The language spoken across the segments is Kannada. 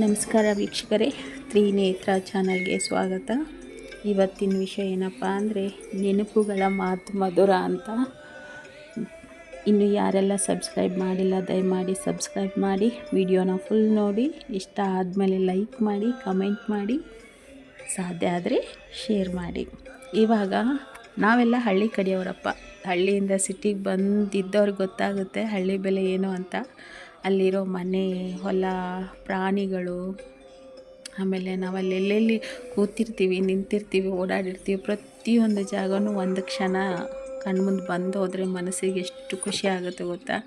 ನಮಸ್ಕಾರ ವೀಕ್ಷಕರೇ, ತ್ರಿನೇತ್ರ ಚಾನಲ್ಗೆ ಸ್ವಾಗತ. ಇವತ್ತಿನ ವಿಷಯ ಏನಪ್ಪ ಅಂದರೆ ನೆನಪುಗಳ ಮಾತು ಮಧುರ ಅಂತ. ಇನ್ನು ಯಾರೆಲ್ಲ ಸಬ್ಸ್ಕ್ರೈಬ್ ಮಾಡಿಲ್ಲ ದಯಮಾಡಿ ಸಬ್ಸ್ಕ್ರೈಬ್ ಮಾಡಿ, ವಿಡಿಯೋನ ಫುಲ್ ನೋಡಿ, ಇಷ್ಟ ಆದಮೇಲೆ ಲೈಕ್ ಮಾಡಿ, ಕಮೆಂಟ್ ಮಾಡಿ, ಸಾಧ್ಯ ಆದರೆ ಶೇರ್ ಮಾಡಿ. ಇವಾಗ ನಾವೆಲ್ಲ ಹಳ್ಳಿ ಕಡೆಯವರಪ್ಪ. ಹಳ್ಳಿಯಿಂದ ಸಿಟಿಗೆ ಬಂದಿದ್ದವ್ರಿಗೆ ಗೊತ್ತಾಗುತ್ತೆ ಹಳ್ಳಿ ಬೆಲೆ ಏನು ಅಂತ. ಅಲ್ಲಿರೋ ಮನೆ, ಹೊಲ, ಪ್ರಾಣಿಗಳು, ಆಮೇಲೆ ನಾವಲ್ಲಿ ಎಲ್ಲೆಲ್ಲಿ ಕೂತಿರ್ತೀವಿ, ನಿಂತಿರ್ತೀವಿ, ಓಡಾಡಿರ್ತೀವಿ, ಪ್ರತಿಯೊಂದು ಜಾಗನೂ ಒಂದು ಕ್ಷಣ ಕಣ್ಮುಂದೆ ಬಂದು ಹೋದರೆ ಮನಸ್ಸಿಗೆ ಎಷ್ಟು ಖುಷಿ ಆಗುತ್ತೆ ಗೊತ್ತಾ.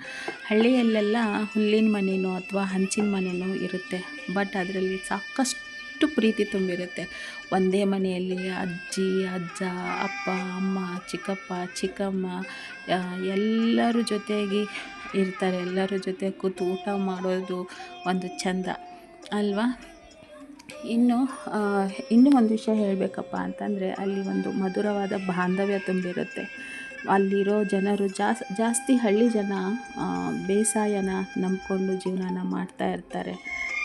ಹಳ್ಳಿಯಲ್ಲೆಲ್ಲ ಹುಲ್ಲಿನ ಮನೆಯೋ ಅಥವಾ ಹಂಚಿನ ಮನೆಯೋ ಇರುತ್ತೆ, ಬಟ್ ಅದರಲ್ಲಿ ಸಾಕಷ್ಟು ಪ್ರೀತಿ ತುಂಬಿರುತ್ತೆ. ಒಂದೇ ಮನೆಯಲ್ಲಿ ಅಜ್ಜಿ, ಅಜ್ಜ, ಅಪ್ಪ, ಅಮ್ಮ, ಚಿಕ್ಕಪ್ಪ, ಚಿಕ್ಕಮ್ಮ ಎಲ್ಲರ ಜೊತೆಗೆ ಇರ್ತಾರೆ. ಎಲ್ಲರ ಜೊತೆ ಕೂತು ಊಟ ಮಾಡೋದು ಒಂದು ಚಂದ ಅಲ್ವಾ. ಇನ್ನೂ ಒಂದು ವಿಷಯ ಹೇಳಬೇಕಪ್ಪ ಅಂತಂದರೆ, ಅಲ್ಲಿ ಒಂದು ಮಧುರವಾದ ಬಾಂಧವ್ಯ ತುಂಬಿರುತ್ತೆ. ಅಲ್ಲಿರೋ ಜನರು ಜಾಸ್ತಿ ಹಳ್ಳಿ ಜನ ಬೇಸಾಯನ ನಂಬಿಕೊಂಡು ಜೀವನ ಮಾಡ್ತಾ ಇರ್ತಾರೆ.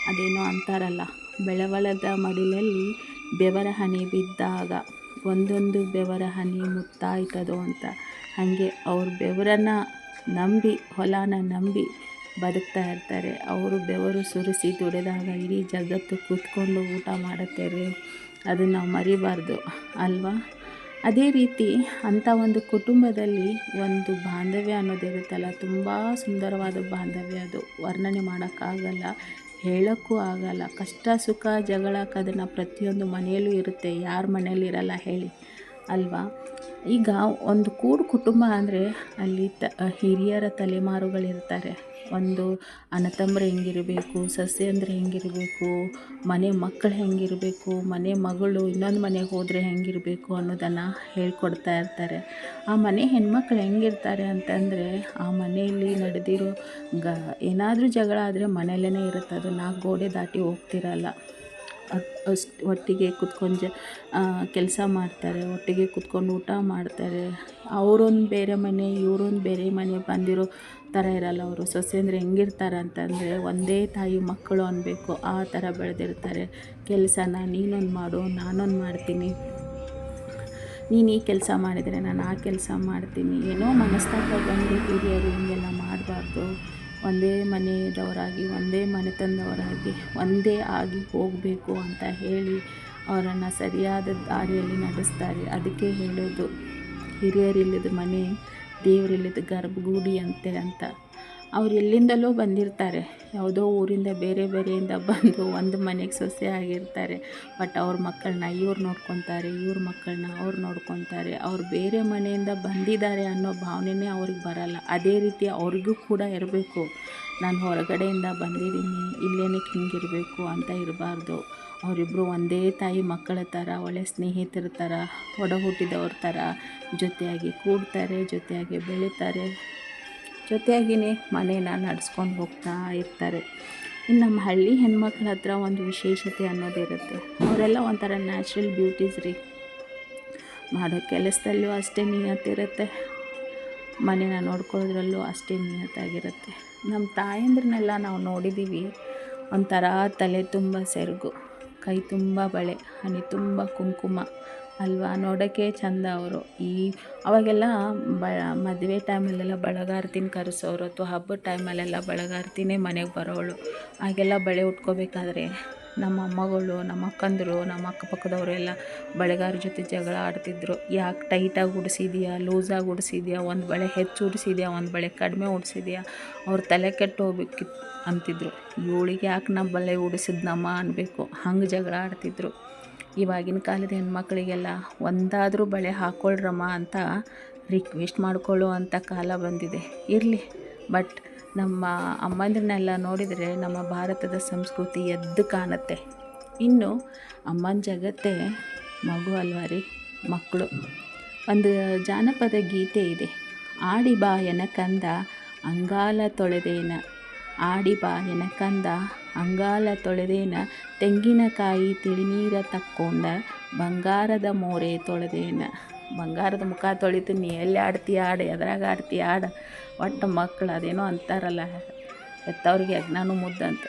ಅದೇನೋ ಅಂತಾರಲ್ಲ, ಬೆಳವಲದ ಮಡಿಲಲ್ಲಿ ಬೆವರ ಹನಿ ಬಿದ್ದಾಗ ಒಂದೊಂದು ಬೆವರ ಹನಿ ಮುತ್ತಾಯ್ತದೋ ಅಂತ. ಹಾಗೆ ಅವ್ರ ಬೆವರನ್ನು ನಂಬಿ, ಹೊಲನ ನಂಬಿ ಬದುಕ್ತಾ ಇರ್ತಾರೆ. ಅವರು ಬೆವರು ಸುರಿಸಿ ದುಡಿದಾಗ ಇಡೀ ಜಗತ್ತು ಕೂತ್ಕೊಂಡು ಊಟ ಮಾಡುತ್ತೆ ರೀ. ಅದನ್ನು ನಾವು ಮರಿಬಾರ್ದು ಅಲ್ವಾ. ಅದೇ ರೀತಿ ಅಂಥ ಒಂದು ಕುಟುಂಬದಲ್ಲಿ ಒಂದು ಬಾಂಧವ್ಯ ಅನ್ನೋದಿರುತ್ತಲ್ಲ, ತುಂಬ ಸುಂದರವಾದ ಬಾಂಧವ್ಯ. ಅದು ವರ್ಣನೆ ಮಾಡೋಕ್ಕಾಗಲ್ಲ, ಹೇಳೋಕ್ಕೂ ಆಗಲ್ಲ. ಕಷ್ಟ ಸುಖ ಜಗಳ ಕದನ ಪ್ರತಿಯೊಂದು ಮನೆಯಲ್ಲೂ ಇರುತ್ತೆ. ಯಾರ ಮನೆಯಲ್ಲಿ ಇರಲ್ಲ ಹೇಳಿ ಅಲ್ವಾ. ಈಗ ಒಂದು ಕೂಡು ಕುಟುಂಬ ಅಂದರೆ ಅಲ್ಲಿ ಹಿರಿಯರ ತಲೆಮಾರುಗಳಿರ್ತಾರೆ. ಒಂದು ಅಣ್ಣ ತಮ್ಮರು ಹೆಂಗಿರಬೇಕು, ಸೊಸೆಯಂದ್ರೆ ಹೆಂಗಿರಬೇಕು, ಮನೆ ಮಕ್ಕಳು ಹೆಂಗಿರಬೇಕು, ಮನೆ ಮಗಳು ಇನ್ನೊಂದು ಮನೆಗೆ ಹೋದರೆ ಹೆಂಗಿರಬೇಕು ಅನ್ನೋದನ್ನು ಹೇಳ್ಕೊಡ್ತಾ ಇರ್ತಾರೆ. ಆ ಮನೆ ಹೆಣ್ಮಕ್ಳು ಹೆಂಗಿರ್ತಾರೆ ಅಂತಂದರೆ, ಆ ಮನೆಯಲ್ಲಿ ನಡೆದಿರೋ ಏನಾದರೂ ಜಗಳ ಆದರೆ ಮನೆಯಲ್ಲೇ ಇರುತ್ತೆ. ಅದು 4 ಗೋಡೆ ದಾಟಿ ಹೋಗ್ತಿರಲ್ಲ. ಒಟ್ಟಿಗೆ ಕೂತ್ಕೊಂಡು ಕೆಲಸ ಮಾಡ್ತಾರೆ, ಒಟ್ಟಿಗೆ ಕೂತ್ಕೊಂಡು ಊಟ ಮಾಡ್ತಾರೆ. ಅವರೊಂದು ಬೇರೆ ಮನೆ, ಇವರೊಂದು ಬೇರೆ ಮನೆ ಬಂದಿರೋ ಥರ ಇರಲ್ಲ. ಅವರು ಸೊಸೆಂದ್ರೆ ಹೆಂಗಿರ್ತಾರೆ ಅಂತಂದರೆ, ಒಂದೇ ತಾಯಿ ಮಕ್ಕಳು ಅನ್ನಬೇಕು, ಆ ಥರ ಬೆಳೆದಿರ್ತಾರೆ. ಕೆಲಸನ ನೀನೊಂದು ಮಾಡು, ನಾನೊಂದು ಮಾಡ್ತೀನಿ, ನೀನು ಈ ಕೆಲಸ ಮಾಡಿದರೆ ನಾನು ಆ ಕೆಲಸ ಮಾಡ್ತೀನಿ. ಏನೋ ಮನಸ್ತಾಪ ಬಂದು ಹಿರಿಯರು ಹಿಂಗೆಲ್ಲ ಮಾಡಬಾರ್ದು. ಒಂದೇ ಮನೆಯದವರಾಗಿ, ಒಂದೇ ಮನೆತನದವರಾಗಿ, ಒಂದೇ ಆಗಿ ಹೋಗಬೇಕು ಅಂತ ಹೇಳಿ ಅವರನ್ನು ಸರಿಯಾದ ದಾರಿಯಲ್ಲಿ ನಡೆಸ್ತಾರೆ. ಅದಕ್ಕೆ ಹೇಳೋದು, ಹಿರಿಯರಿಲ್ಲದ ಮನೆ ದೇವರಿಲ್ಲದ ಗರ್ಭಗುಡಿ ಅಂತೆ ಅಂತ. ಅವ್ರು ಎಲ್ಲಿಂದಲೋ ಬಂದಿರ್ತಾರೆ, ಯಾವುದೋ ಊರಿಂದ ಬೇರೆಯಿಂದ ಬಂದು ಒಂದು ಮನೆಗೆ ಸೊಸೆ ಆಗಿರ್ತಾರೆ. ಬಟ್ ಅವ್ರ ಮಕ್ಕಳನ್ನ ಇವ್ರು ನೋಡ್ಕೊತಾರೆ, ಇವ್ರ ಮಕ್ಕಳನ್ನ ಅವ್ರು ನೋಡ್ಕೊತಾರೆ. ಅವ್ರು ಬೇರೆ ಮನೆಯಿಂದ ಬಂದಿದ್ದಾರೆ ಅನ್ನೋ ಭಾವನೆನೇ ಅವ್ರಿಗೆ ಬರಲ್ಲ. ಅದೇ ರೀತಿ ಅವ್ರಿಗೂ ಕೂಡ ಇರಬೇಕು, ನಾನು ಹೊರಗಡೆಯಿಂದ ಬಂದಿದ್ದೀನಿ, ಇಲ್ಲೇನಕ್ಕೆ ಹಿಂಗಿರಬೇಕು ಅಂತ ಇರಬಾರ್ದು. ಅವರಿಬ್ಬರು ಒಂದೇ ತಾಯಿ ಮಕ್ಕಳ ಥರ, ಒಳ್ಳೆ ಸ್ನೇಹಿತರ ಥರ, ಒಡ ಹುಟ್ಟಿದವ್ರ ಥರ ಜೊತೆಯಾಗಿ ಕೂಡ್ತಾರೆ, ಜೊತೆಯಾಗಿ ಬೆಳೀತಾರೆ, ಜೊತೆಯಾಗಿಯೇ ಮನೇನ ನಡೆಸ್ಕೊಂಡು ಹೋಗ್ತಾ ಇರ್ತಾರೆ. ಇನ್ನು ನಮ್ಮ ಹಳ್ಳಿ ಹೆಣ್ಮಕ್ಳ ಹತ್ರ ಒಂದು ವಿಶೇಷತೆ ಅನ್ನೋದಿರುತ್ತೆ. ಅವರೆಲ್ಲ ಒಂಥರ ನ್ಯಾಚುರಲ್ ಬ್ಯೂಟೀಸ್ ರೀ. ಮಾಡೋ ಕೆಲಸದಲ್ಲೂ ಅಷ್ಟೇ ನಿಯತ್ತಿರುತ್ತೆ, ಮನೇನ ನೋಡ್ಕೊಳ್ಳೋದ್ರಲ್ಲೂ ಅಷ್ಟೇ ನಿಯತ್ತಾಗಿರುತ್ತೆ. ನಮ್ಮ ತಾಯಂದ್ರನ್ನೆಲ್ಲ ನಾವು ನೋಡಿದ್ದೀವಿ, ಒಂಥರ ತಲೆ ತುಂಬ ಸೆರಗು, ಕೈ ತುಂಬ ಬಳೆ, ಹಣೆ ತುಂಬ ಕುಂಕುಮ ಅಲ್ವಾ. ನೋಡೋಕ್ಕೆ ಚಂದ ಅವರು. ಅವಾಗೆಲ್ಲ ಮದುವೆ ಟೈಮಲ್ಲೆಲ್ಲ ಬಳಗಾರ್ತಿನ ಕರೆಸೋರು, ಅಥವಾ ಹಬ್ಬದ ಟೈಮಲ್ಲೆಲ್ಲ ಬಳಗಾರ್ತಿನೇ ಮನೆಗೆ ಬರೋಳು. ಆಗೆಲ್ಲ ಬಳೆ ಉಟ್ಕೋಬೇಕಾದ್ರೆ ನಮ್ಮ ಅಮ್ಮಗಳು, ನಮ್ಮ ಅಕ್ಕಂದರು, ನಮ್ಮ ಅಕ್ಕಪಕ್ಕದವರು ಎಲ್ಲ ಬಳೆಗಾರ ಜೊತೆ ಜಗಳ ಆಡ್ತಿದ್ರು. ಯಾಕೆ ಟೈಟಾಗಿ ಉಡಿಸಿದ್ಯಾ, ಲೂಸಾಗಿ ಉಡಿಸಿದ್ಯಾ, ಒಂದು ಬಳೆ ಹೆಚ್ಚು ಉಡಿಸಿದ್ಯಾ, ಒಂದು ಬಳೆ ಕಡಿಮೆ ಉಡಿಸಿದ್ಯಾ, ಅವ್ರ ತಲೆ ಕೆಟ್ಟು ಹೋಗ್ಬೇಕಿತ್ತು ಅಂತಿದ್ರು. ಇವಳಿಗೆ ಯಾಕೆ ನಮ್ಮ ಬಳೆ ಉಡಿಸಿದ್ನಮ್ಮ ಅನ್ನಬೇಕು, ಹಂಗೆ ಜಗಳ ಆಡ್ತಿದ್ರು. ಇವಾಗಿನ ಕಾಲದ ಹೆಣ್ಮಕ್ಳಿಗೆಲ್ಲ ಒಂದಾದರೂ ಬಳೆ ಹಾಕ್ಕೊಳ್ರಮ್ಮ ಅಂತ ರಿಕ್ವೆಸ್ಟ್ ಮಾಡ್ಕೊಳ್ಳೋ ಅಂಥ ಕಾಲ ಬಂದಿದೆ. ಇರಲಿ, ಬಟ್ ನಮ್ಮ ಅಮ್ಮಂದ್ರನ್ನೆಲ್ಲ ನೋಡಿದರೆ ನಮ್ಮ ಭಾರತದ ಸಂಸ್ಕೃತಿ ಎದ್ದು ಕಾಣುತ್ತೆ. ಇನ್ನು ಅಮ್ಮನ ಜಗತ್ತೇ ಮಗು ಅಲ್ವಾ ರೀ, ಮಕ್ಕಳು. ಒಂದು ಜಾನಪದ ಗೀತೆ ಇದೆ, ಆಡಿ ಬಾ ಎನ ಕಂದ ಅಂಗಾಲ ತೊಳೆದೇನ, ಆಡಿ ಬಾ ಎನ ಕಂದ ಅಂಗಾಲ ತೊಳೆದೇನ, ತೆಂಗಿನಕಾಯಿ ತಿಳಿನೀರ ತಕ್ಕೊಂಡ ಬಂಗಾರದ ಮೋರೆ ತೊಳೆದೇನ. ಬಂಗಾರದ ಮುಖ ತೊಳಿತು, ನೀ ಎಲ್ಲಿ ಆಡ್ತೀಯ ಆಡು, ಎದ್ರಾಗ ಆಡ್ತೀಯ ಆಡು. ಒಟ್ಟು ಮಕ್ಕಳು ಅದೇನೋ ಅಂತಾರಲ್ಲ, ಹೆತ್ತವ್ರಿಗೆ ಯಜ್ಞಾನು ಮುದ್ದಂತ,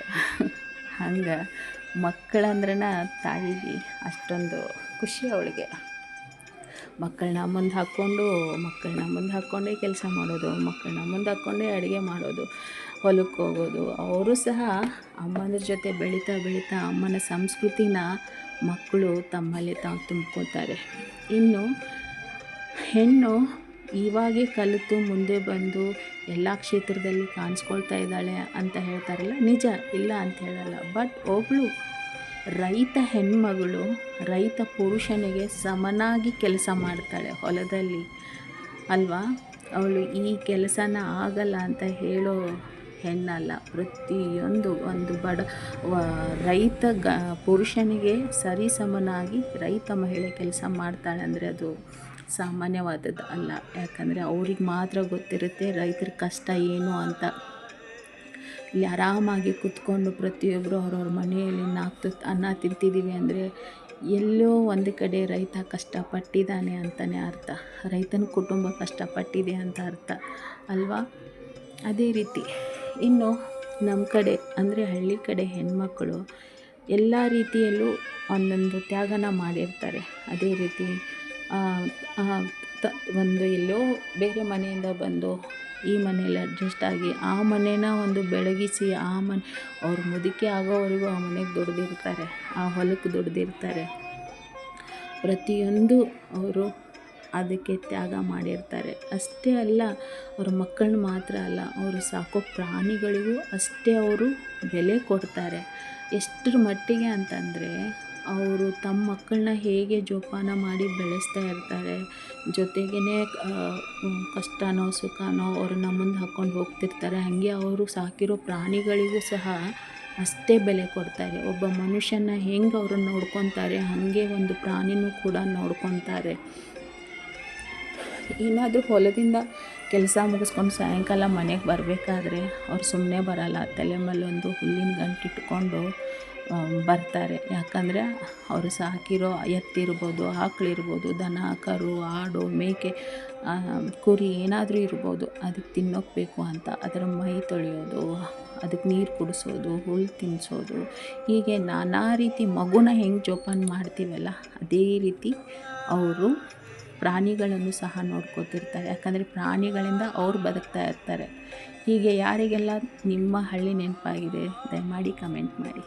ಹಂಗೆ ಮಕ್ಕಳಂದ್ರನ ತಾಯಿಗೆ ಅಷ್ಟೊಂದು ಖುಷಿ ಅವಳಿಗೆ. ಮಕ್ಕಳನ್ನ ಮುಂದೆ ಹಾಕ್ಕೊಂಡೇ ಕೆಲಸ ಮಾಡೋದು, ಮಕ್ಕಳನ್ನ ಮುಂದೆ ಹಾಕ್ಕೊಂಡೇ ಅಡುಗೆ ಮಾಡೋದು, ಹೊಲಕ್ಕೆ ಹೋಗೋದು. ಅವರು ಸಹ ಅಮ್ಮನ ಜೊತೆ ಬೆಳೀತಾ ಅಮ್ಮನ ಸಂಸ್ಕೃತಿನ ಮಕ್ಕಳು ತಮ್ಮಲ್ಲಿ ತಾವು ತುಂಬ್ಕೋತಾರೆ. ಇನ್ನು ಹೆಣ್ಣು ಇವಾಗೇ ಕಲಿತು ಮುಂದೆ ಬಂದು ಎಲ್ಲ ಕ್ಷೇತ್ರದಲ್ಲಿ ಕಾಣಿಸ್ಕೊಳ್ತಾ ಇದ್ದಾಳೆ ಅಂತ ಹೇಳ್ತಾರಲ್ಲ, ನಿಜ, ಇಲ್ಲ ಅಂತ ಹೇಳಲ್ಲ. ಬಟ್ ಒಬ್ಬಳು ರೈತ ಹೆಣ್ಮಗಳು ರೈತ ಪುರುಷನಿಗೆ ಸಮನಾಗಿ ಕೆಲಸ ಮಾಡ್ತಾಳೆ ಹೊಲದಲ್ಲಿ ಅಲ್ವಾ. ಅವಳು ಈ ಕೆಲಸನ ಆಗಲ್ಲ ಅಂತ ಹೇಳೋ ಹೆಣ್ಣಲ್ಲ. ಪ್ರತಿಯೊಂದು ಒಂದು ರೈತ ಪುರುಷನಿಗೆ ಸರಿಸಮನಾಗಿ ರೈತ ಮಹಿಳೆ ಕೆಲಸ ಮಾಡ್ತಾಳೆ ಅಂದರೆ ಅದು ಸಾಮಾನ್ಯವಾದದ್ದು ಅಲ್ಲ. ಯಾಕಂದರೆ ಅವ್ರಿಗೆ ಮಾತ್ರ ಗೊತ್ತಿರುತ್ತೆ ರೈತರ ಕಷ್ಟ ಏನು ಅಂತ. ಇಲ್ಲಿ ಆರಾಮಾಗಿ ಕೂತ್ಕೊಂಡು ಪ್ರತಿಯೊಬ್ಬರು ಅವ್ರವ್ರ ಮನೆಯಲ್ಲಿ 4 ತುತ್ತು ಅನ್ನ ತಿಂತಿದ್ದೀವಿ ಅಂದರೆ ಎಲ್ಲೋ ಒಂದು ಕಡೆ ರೈತ ಕಷ್ಟಪಟ್ಟಿದ್ದಾನೆ ಅಂತಲೇ ಅರ್ಥ. ರೈತನ ಕುಟುಂಬ ಕಷ್ಟಪಟ್ಟಿದೆ ಅಂತ ಅರ್ಥ ಅಲ್ವಾ. ಅದೇ ರೀತಿ ಇನ್ನು ನಮ್ಮ ಕಡೆ ಅಂದರೆ ಹಳ್ಳಿ ಕಡೆ ಹೆಣ್ಮಕ್ಕಳು ಎಲ್ಲ ರೀತಿಯಲ್ಲೂ ಒಂದೊಂದು ತ್ಯಾಗನ ಮಾಡಿರ್ತಾರೆ. ಅದೇ ರೀತಿ ಒಂದು ಎಲ್ಲೋ ಬೇರೆ ಮನೆಯಿಂದ ಬಂದು ಈ ಮನೇಲಿ ಅಡ್ಜಸ್ಟ್ ಆಗಿ ಆ ಮನೇನ ಒಂದು ಬೆಳಗಿಸಿ ಅವ್ರು ಮುದುಕಿ ಆಗೋವರೆಗೂ ಆ ಮನೆಗೆ ದುಡ್ದಿರ್ತಾರೆ, ಆ ಹೊಲಕ್ಕೆ ದುಡ್ದಿರ್ತಾರೆ. ಪ್ರತಿಯೊಂದು ಅವರು ಅದಕ್ಕೆ ತ್ಯಾಗ ಮಾಡಿರ್ತಾರೆ. ಅಷ್ಟೇ ಅಲ್ಲ, ಅವ್ರ ಮಕ್ಕಳನ್ನ ಮಾತ್ರ ಅಲ್ಲ, ಅವರು ಸಾಕೋ ಪ್ರಾಣಿಗಳಿಗೂ ಅಷ್ಟೇ ಅವರು ಬೆಲೆ ಕೊಡ್ತಾರೆ. ಎಷ್ಟರ ಮಟ್ಟಿಗೆ ಅಂತಂದರೆ ಅವರು ತಮ್ಮ ಮಕ್ಕಳನ್ನ ಹೇಗೆ ಜೋಪಾನ ಮಾಡಿ ಬೆಳೆಸ್ತಾ ಇರ್ತಾರೆ, ಜೊತೆಗೇ ಕಷ್ಟನೋ ಸುಖನೋ ಅವ್ರನ್ನ ಮುಂದೆ ಹಾಕ್ಕೊಂಡು ಹೋಗ್ತಿರ್ತಾರೆ. ಹಾಗೆ ಅವರು ಸಾಕಿರೋ ಪ್ರಾಣಿಗಳಿಗೂ ಸಹ ಅಷ್ಟೇ ಬೆಲೆ ಕೊಡ್ತಾರೆ. ಒಬ್ಬ ಮನುಷ್ಯನ ಹೆಂಗೆ ಅವ್ರನ್ನ ನೋಡ್ಕೊತಾರೆ ಹಾಗೆ ಒಂದು ಪ್ರಾಣಿನೂ ಕೂಡ ನೋಡ್ಕೊತಾರೆ. ಏನಾದರೂ ಹೊಲದಿಂದ ಕೆಲಸ ಮುಗಿಸ್ಕೊಂಡು ಸಾಯಂಕಾಲ ಮನೆಗೆ ಬರಬೇಕಾದ್ರೆ ಅವ್ರು ಸುಮ್ಮನೆ ಬರಲ್ಲ. ತಲೆ ಮೇಲೆ ಒಂದು ಹುಲ್ಲಿನ ಗಂಟು ಇಟ್ಕೊಂಡು ಬರ್ತಾರೆ. ಯಾಕಂದರೆ ಅವರು ಸಾಕಿರೋ ಎತ್ತಿರ್ಬೋದು, ಆಕಳಿರ್ಬೋದು, ದನ ಕರು ಆಡು ಮೇಕೆ ಕುರಿ ಏನಾದರೂ ಇರ್ಬೋದು, ಅದಕ್ಕೆ ತಿನ್ನೋಕೆ ಬೇಕು ಅಂತ ಅದರ ಮೈ ತೊಳೆಯೋದು, ಅದಕ್ಕೆ ನೀರು ಕುಡಿಸೋದು, ಹುಲ್ಲು ತಿನ್ನಿಸೋದು, ಹೀಗೆ ನಾನಾ ರೀತಿ ಮಗುನ ಹೆಂಗೆ ಜೋಪಾನ ಮಾಡ್ತೀವಲ್ಲ ಅದೇ ರೀತಿ ಅವರು ಪ್ರಾಣಿಗಳನ್ನು ಸಹ ನೋಡ್ಕೋತಿರ್ತಾರೆ. ಯಾಕಂದರೆ ಪ್ರಾಣಿಗಳಿಂದ ಅವ್ರು ಬದುಕ್ತಾ ಇರ್ತಾರೆ. ಹೀಗೆ ಯಾರಿಗೆಲ್ಲ ನಿಮ್ಮ ಹಳ್ಳಿ ನೆನಪಾಗಿದೆ ದಯಮಾಡಿ ಕಮೆಂಟ್ ಮಾಡಿ.